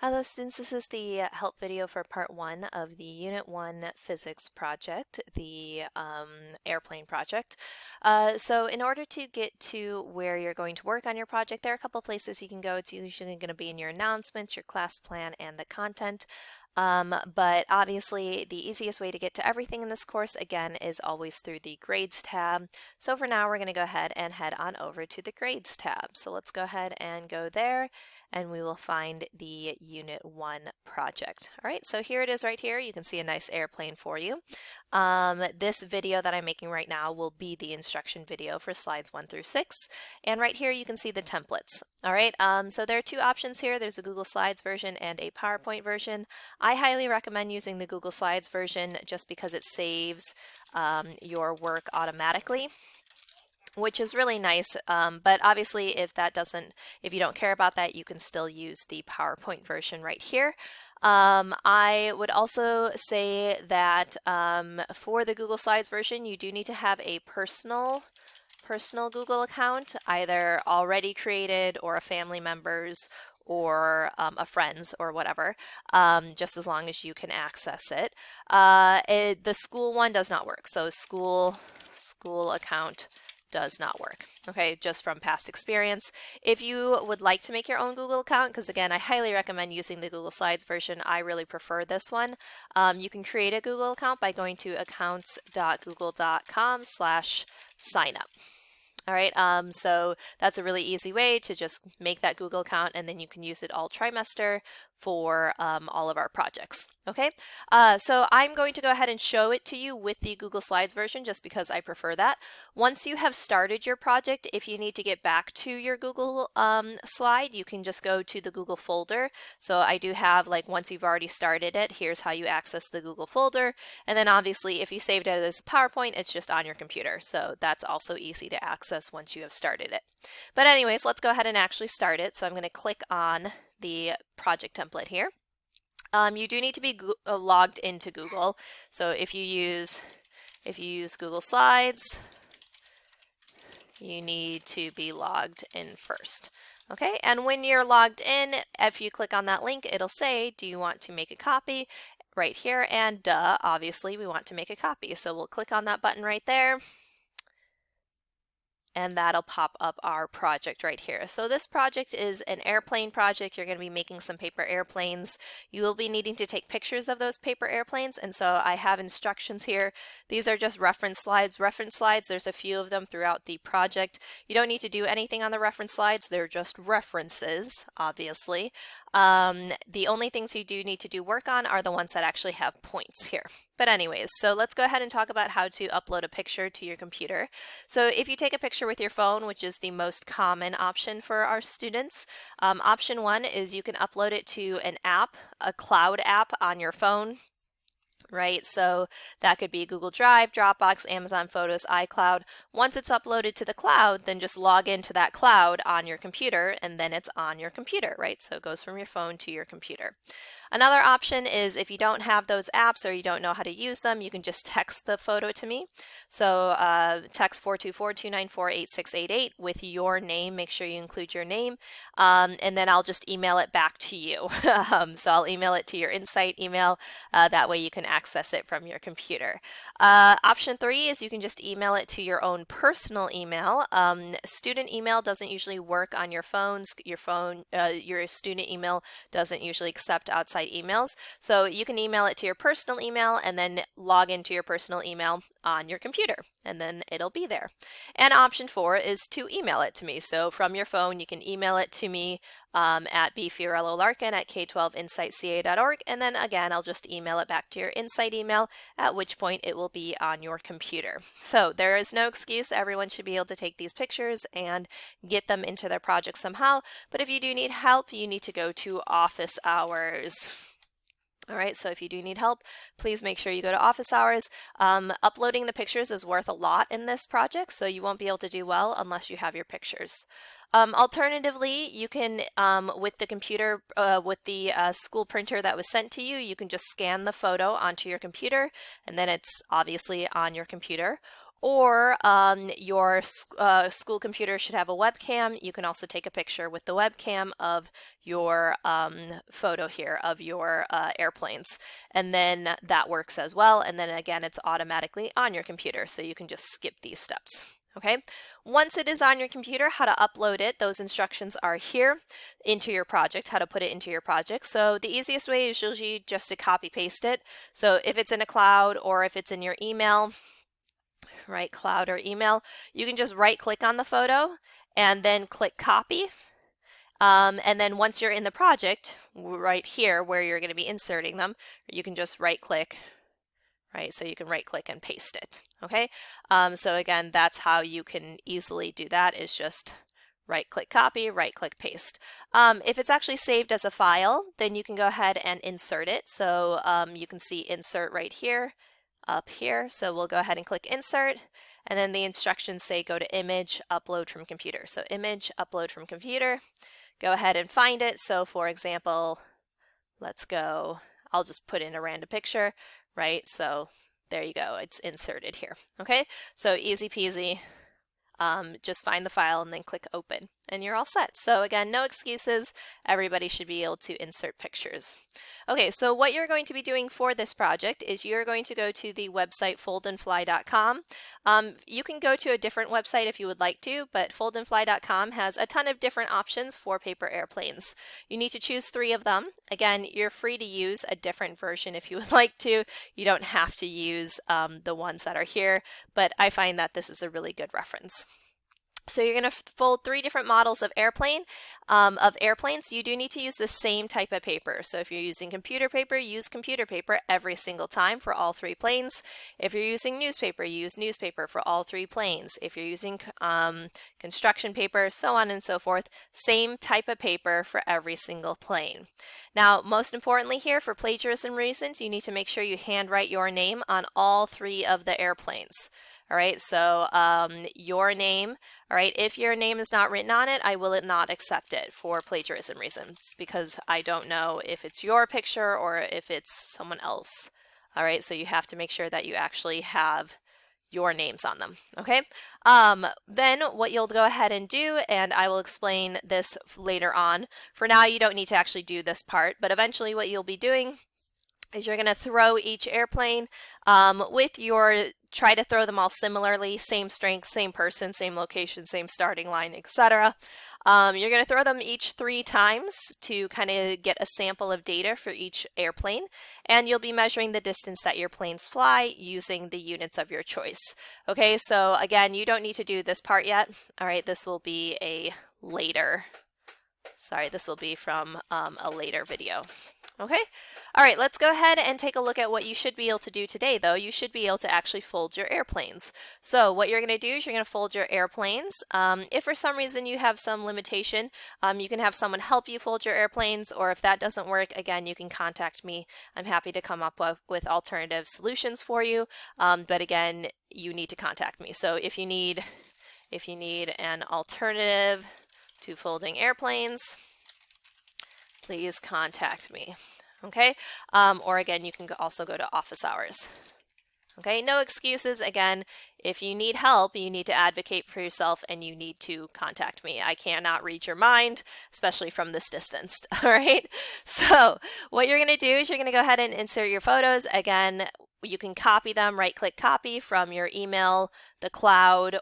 Hello students, this is the help video for part 1 of the Unit 1 Physics project, the airplane project. So in order to get to where you're going to work on your project, there are a couple places you can go. It's usually going to be in your announcements, your class plan, and the content. But obviously the easiest way to get to everything in this course, again, is always through the Grades tab. So for now, we're going to go ahead and head on over to the Grades tab. So let's go ahead and go there, and we will find the Unit 1 project. All right, so here it is right here. You can see a nice airplane for you. This video that I'm making right now will be the instruction video for slides 1 through 6. And right here you can see the templates. All right, so there are two options here. There's a Google Slides version and a PowerPoint version. I highly recommend using the Google Slides version just because it saves your work automatically, which is really nice. But obviously if you don't care about that, you can still use the PowerPoint version right here. I would also say that for the Google Slides version, you do need to have a personal Google account, either already created or a family member's or a friend's or whatever, just as long as you can access it. The school one does not work, so school account does not work, okay, just from past experience. If you would like to make your own Google account, because again, I highly recommend using the Google Slides version, I really prefer this one, you can create a Google account by going to accounts.google.com/signup. All right, so that's a really easy way to just make that Google account, and then you can use it all trimester for all of our projects. Okay, so I'm going to go ahead and show it to you with the Google Slides version just because I prefer that. Once you have started your project, if you need to get back to your Google slide, you can just go to the Google folder. So I do have, like, once you've already started it, here's how you access the Google folder. And then obviously if you saved it as a PowerPoint, it's just on your computer. So that's also easy to access once you have started it. But anyways, let's go ahead and actually start it. So I'm going to click on the project template here. You do need to be logged into Google. So if you use Google Slides, you need to be logged in first. Okay, and when you're logged in, if you click on that link, it'll say, do you want to make a copy? Right here, and duh, obviously we want to make a copy. So we'll click on that button right there, and that'll pop up our project right here. So this project is an airplane project. You're going to be making some paper airplanes. You will be needing to take pictures of those paper airplanes, and so I have instructions here. These are just reference slides. Reference slides, there's a few of them throughout the project. You don't need to do anything on the reference slides. They're just references, obviously. The only things you do need to do work on are the ones that actually have points here. But anyways, so let's go ahead and talk about how to upload a picture to your computer. So if you take a picture with your phone, which is the most common option for our students, option 1 is you can upload it to an app, a cloud app on your phone. Right, so that could be Google Drive, Dropbox, Amazon Photos, iCloud. Once it's uploaded to the cloud, then just log into that cloud on your computer, and then it's on your computer, right? So it goes from your phone to your computer. Another option is if you don't have those apps or you don't know how to use them, you can just text the photo to me. So text 424-294-8688 with your name. Make sure you include your name, and then I'll just email it back to you. So I'll email it to your Insight email. That way you can access it from your computer. Option 3 is you can just email it to your own personal email. Student email doesn't usually work on your phones. Your student email doesn't usually accept outside emails. So you can email it to your personal email and then log into your personal email on your computer, and then it'll be there. And option 4 is to email it to me. So from your phone, you can email it to me at bfiorello-larkin@k12insightca.org, and then again, I'll just email it back to your Insight email, at which point it will be on your computer. So there is no excuse. Everyone should be able to take these pictures and get them into their project somehow. But if you do need help, you need to go to office hours. All right, so if you do need help, please make sure you go to office hours. Uploading the pictures is worth a lot in this project, so you won't be able to do well unless you have your pictures. Alternatively, you can, with the computer, with the school printer that was sent to you, you can just scan the photo onto your computer, and then it's obviously on your computer. or your school computer should have a webcam. You can also take a picture with the webcam of your photo here of your airplanes, and then that works as well. And then again, it's automatically on your computer, so you can just skip these steps. Okay, once it is on your computer, how to upload it, those instructions are here into your project, how to put it into your project. So the easiest way is usually just to copy paste it. So if it's in a cloud or if it's in your email, right, cloud or email, you can just right click on the photo and then click copy. And then once you're in the project, right here where you're going to be inserting them, you can just right click. Right, so you can right click and paste it. Okay, so again, that's how you can easily do that, is just right click copy, right click paste. If it's actually saved as a file, then you can go ahead and insert it. So you can see insert right here, up here. So we'll go ahead and click insert, and then the instructions say go to image, upload from computer. So image, upload from computer. Go ahead and find it. So for example, let's go, I'll just put in a random picture. Right, so there you go, it's inserted here. Okay, so easy peasy. Just find the file and then click open and you're all set. So again, no excuses. Everybody should be able to insert pictures. Okay, so what you're going to be doing for this project is you're going to go to the website foldandfly.com. You can go to a different website if you would like to, but foldandfly.com has a ton of different options for paper airplanes. You need to choose 3 of them. Again, you're free to use a different version if you would like to. You don't have to use the ones that are here, but I find that this is a really good reference. So you're going to fold 3 different models of airplanes. You do need to use the same type of paper. So if you're using computer paper, use computer paper every single time for all 3 planes. If you're using newspaper, use newspaper for all 3 planes. If you're using construction paper, so on and so forth, same type of paper for every single plane. Now, most importantly here, for plagiarism reasons, you need to make sure you handwrite your name on all 3 of the airplanes. All right, so your name, all right, if your name is not written on it, I will not accept it for plagiarism reasons because I don't know if it's your picture or if it's someone else. All right, so you have to make sure that you actually have your names on them, okay? Then what you'll go ahead and do, and I will explain this later on. For now, you don't need to actually do this part, but eventually what you'll be doing is you're going to throw each airplane try to throw them all similarly, same strength, same person, same location, same starting line, etc. You're going to throw them each 3 times to kind of get a sample of data for each airplane, and you'll be measuring the distance that your planes fly using the units of your choice. Okay, so again, you don't need to do this part yet. All right, this will be this will be from a later video. Okay, all right, let's go ahead and take a look at what you should be able to do today, though. You should be able to actually fold your airplanes. So what you're going to do is you're going to fold your airplanes. If for some reason you have some limitation, you can have someone help you fold your airplanes, or if that doesn't work, again, you can contact me. I'm happy to come up with alternative solutions for you, but again, you need to contact me. So if you need an alternative to folding airplanes, please contact me. Okay, or again, you can also go to office hours. Okay, no excuses. Again, if you need help, you need to advocate for yourself and you need to contact me. I cannot read your mind, especially from this distance. All right, so what you're going to do is you're going to go ahead and insert your photos. Again, you can copy them, right click copy from your email, the cloud,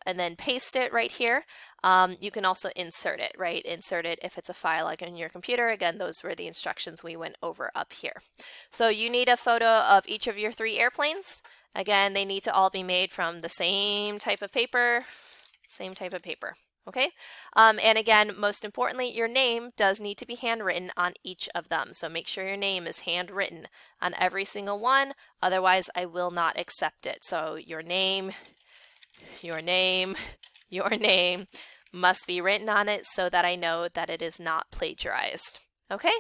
and then paste it right here. You can also insert it, right? Insert it if it's a file like on your computer. Again, those were the instructions we went over up here. So you need a photo of each of your 3 airplanes. Again, they need to all be made from the same type of paper, okay? And again, most importantly, your name does need to be handwritten on each of them. So make sure your name is handwritten on every single one. Otherwise, I will not accept it. So your name must be written on it so that I know that it is not plagiarized. Okay,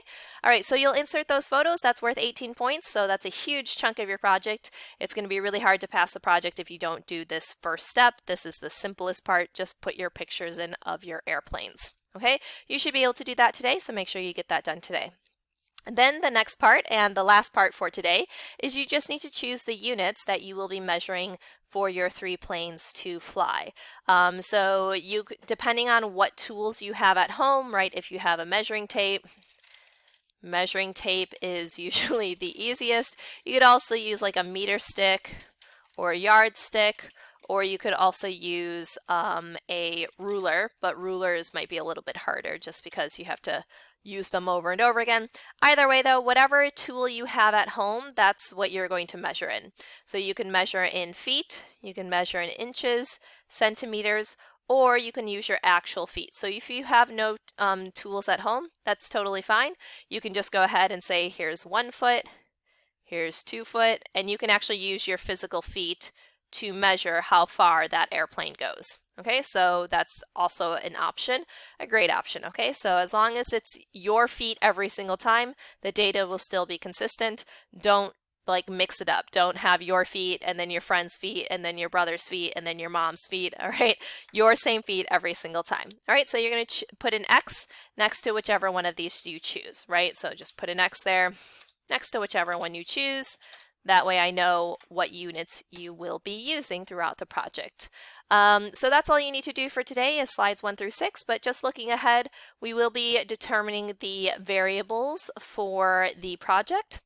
all right, so you'll insert those photos. That's worth 18 points, so that's a huge chunk of your project. It's going to be really hard to pass the project if you don't do this first step. This is the simplest part. Just put your pictures in of your airplanes. Okay, you should be able to do that today, so make sure you get that done today. And then the next part, and the last part for today, is you just need to choose the units that you will be measuring for your 3 planes to fly. So depending on what tools you have at home, right, if you have a measuring tape is usually the easiest. You could also use like a meter stick or a yardstick, or you could also use a ruler, but rulers might be a little bit harder just because you have to use them over and over again. Either way though, whatever tool you have at home, that's what you're going to measure in. So you can measure in feet, you can measure in inches, centimeters, or you can use your actual feet. So if you have no tools at home, that's totally fine. You can just go ahead and say, here's 1 foot, here's 2 foot, and you can actually use your physical feet to measure how far that airplane goes. Okay, so that's also an option, a great option. Okay, so as long as it's your feet every single time, the data will still be consistent. Don't like mix it up. Don't have your feet and then your friend's feet and then your brother's feet and then your mom's feet. All right, your same feet every single time. All right, so you're going to put an X next to whichever one of these you choose, right? So just put an X there next to whichever one you choose. That way I know what units you will be using throughout the project. So that's all you need to do for today is slides 1 through 6, but just looking ahead, we will be determining the variables for the project.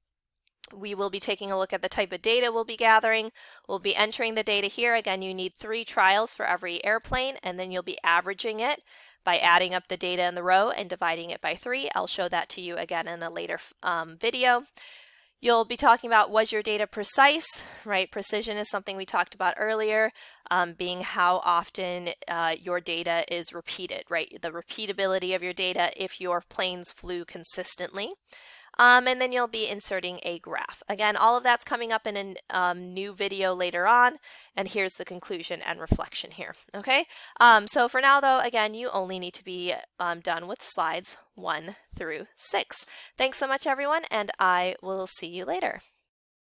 We will be taking a look at the type of data we'll be gathering. We'll be entering the data here. Again, you need 3 trials for every airplane, and then you'll be averaging it by adding up the data in the row and dividing it by 3. I'll show that to you again in a later video. You'll be talking about, was your data precise, right? Precision is something we talked about earlier, being how often your data is repeated, right? The repeatability of your data if your planes flew consistently. And then you'll be inserting a graph. Again, all of that's coming up in a new video later on, and here's the conclusion and reflection here, okay? So for now though, again, you only need to be done with slides 1 through 6. Thanks so much everyone, and I will see you later.